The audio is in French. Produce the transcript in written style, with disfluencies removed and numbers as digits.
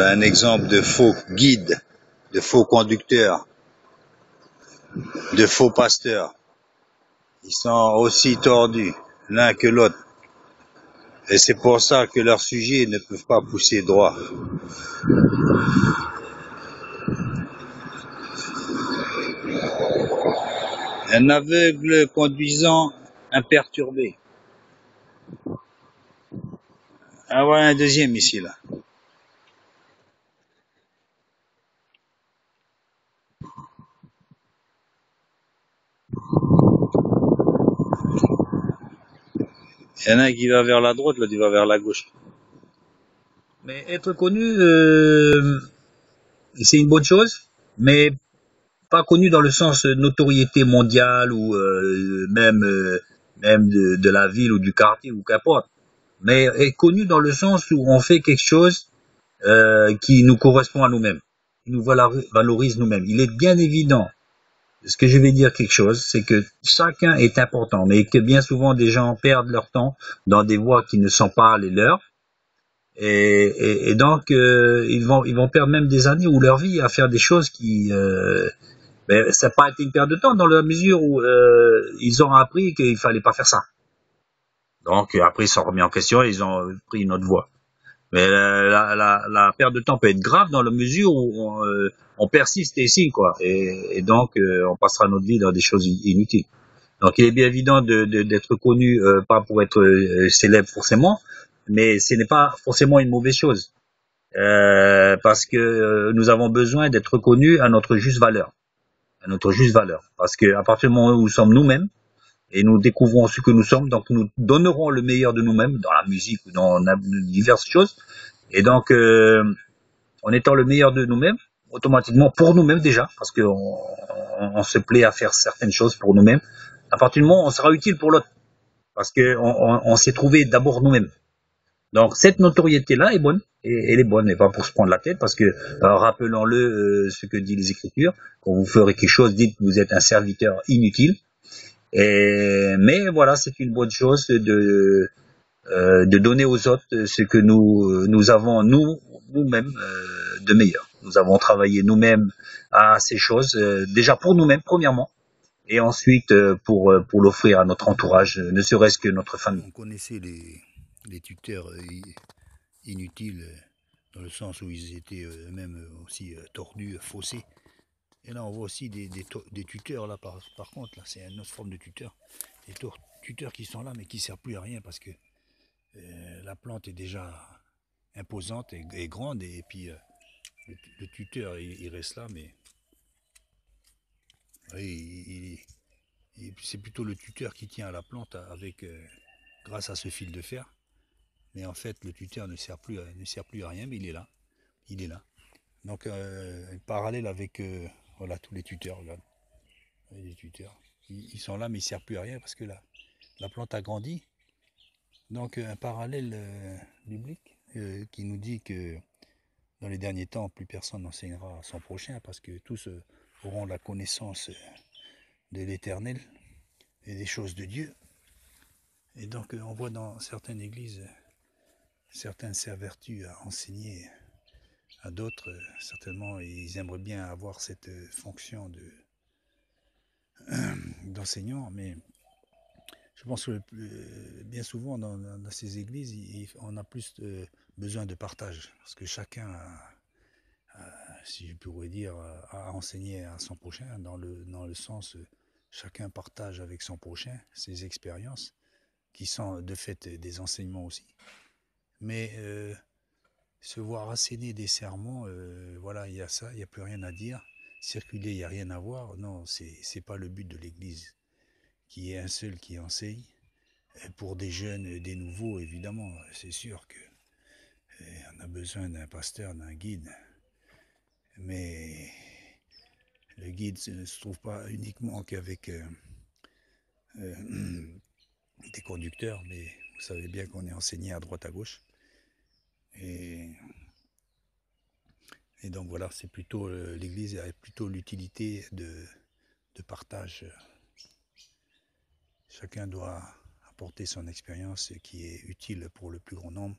Voilà un exemple de faux guide, de faux conducteur, de faux pasteurs. Ils sont aussi tordus l'un que l'autre. Et c'est pour ça que leurs sujets ne peuvent pas pousser droit. Un aveugle conduisant imperturbé. Ah voilà un deuxième ici là. Il y en a un qui va vers la droite, l'autre il va vers la gauche. Mais être connu, c'est une bonne chose, mais pas connu dans le sens notoriété mondiale ou même de la ville ou du quartier ou qu'importe. Mais est connu dans le sens où on fait quelque chose qui nous correspond à nous-mêmes, qui nous valorise nous-mêmes. Il est bien évident, ce que je vais dire quelque chose, c'est que chacun est important, mais que bien souvent des gens perdent leur temps dans des voies qui ne sont pas les leurs, et donc ils vont perdre même des années ou leur vie à faire des choses qui mais ça n'a pas été une perte de temps dans la mesure où ils ont appris qu'il fallait pas faire ça. Donc après ils se sont remis en question et ils ont pris une autre voie. Mais la perte de temps peut être grave dans la mesure où on persiste ici, quoi. Et donc, on passera notre vie dans des choses inutiles. Donc, il est bien évident d'être connu, pas pour être célèbre forcément, mais ce n'est pas forcément une mauvaise chose. Parce que nous avons besoin d'être reconnus à notre juste valeur. À notre juste valeur. Parce que à partir du moment où nous sommes nous-mêmes, et nous découvrons ce que nous sommes, donc nous donnerons le meilleur de nous-mêmes dans la musique ou dans diverses choses. Et donc, en étant le meilleur de nous-mêmes, automatiquement pour nous-mêmes déjà, parce qu'on se plaît à faire certaines choses pour nous-mêmes, à partir du moment où on sera utile pour l'autre, parce qu'on s'est trouvé d'abord nous-mêmes. Donc cette notoriété-là est bonne, et elle est bonne, et pas pour se prendre la tête, parce que rappelons-le ce que dit les Écritures, quand vous ferez quelque chose, dites que vous êtes un serviteur inutile. Mais voilà, c'est une bonne chose de donner aux autres ce que nous avons nous-mêmes de meilleur. Nous avons travaillé nous-mêmes à ces choses, déjà pour nous-mêmes premièrement, et ensuite pour l'offrir à notre entourage, ne serait-ce que notre famille. On connaissait les tuteurs inutiles, dans le sens où ils étaient eux-mêmes aussi tordus, faussés. Et là, on voit aussi des tuteurs, là, par contre, là, c'est une autre forme de tuteur. Des tuteurs qui sont là, mais qui ne servent plus à rien, parce que la plante est déjà imposante et grande, et puis le tuteur, il reste là, mais oui, c'est plutôt le tuteur qui tient à la plante avec, grâce à ce fil de fer. Mais en fait, le tuteur ne sert plus à rien, mais il est là. Il est là. Donc, parallèle avec voilà, tous les tuteurs, regarde. Les tuteurs. Ils sont là, mais ils ne servent plus à rien parce que la plante a grandi. Donc, un parallèle biblique qui nous dit que dans les derniers temps, plus personne n'enseignera à son prochain parce que tous auront la connaissance de l'Éternel et des choses de Dieu. Et donc, on voit dans certaines églises, certains s'évertuent à enseigner à d'autres, certainement, ils aimeraient bien avoir cette fonction d'enseignant, mais je pense que bien souvent dans ces églises, on a plus besoin de partage, parce que chacun si je pourrais dire, a enseigné à son prochain, dans le sens, chacun partage avec son prochain ses expériences, qui sont de fait des enseignements aussi. Mais se voir asséner des sermons, voilà, il y a ça, il n'y a plus rien à dire. Circuler, il n'y a rien à voir. Non, c'est pas le but de l'Église, qui est un seul qui enseigne. Et pour des jeunes, des nouveaux, évidemment, c'est sûr que on a besoin d'un pasteur, d'un guide. Mais le guide ne se trouve pas uniquement qu'avec des conducteurs, mais vous savez bien qu'on est enseigné à droite à gauche. Et donc voilà, c'est plutôt l'Église a plutôt l'utilité de partage. Chacun doit apporter son expérience qui est utile pour le plus grand nombre.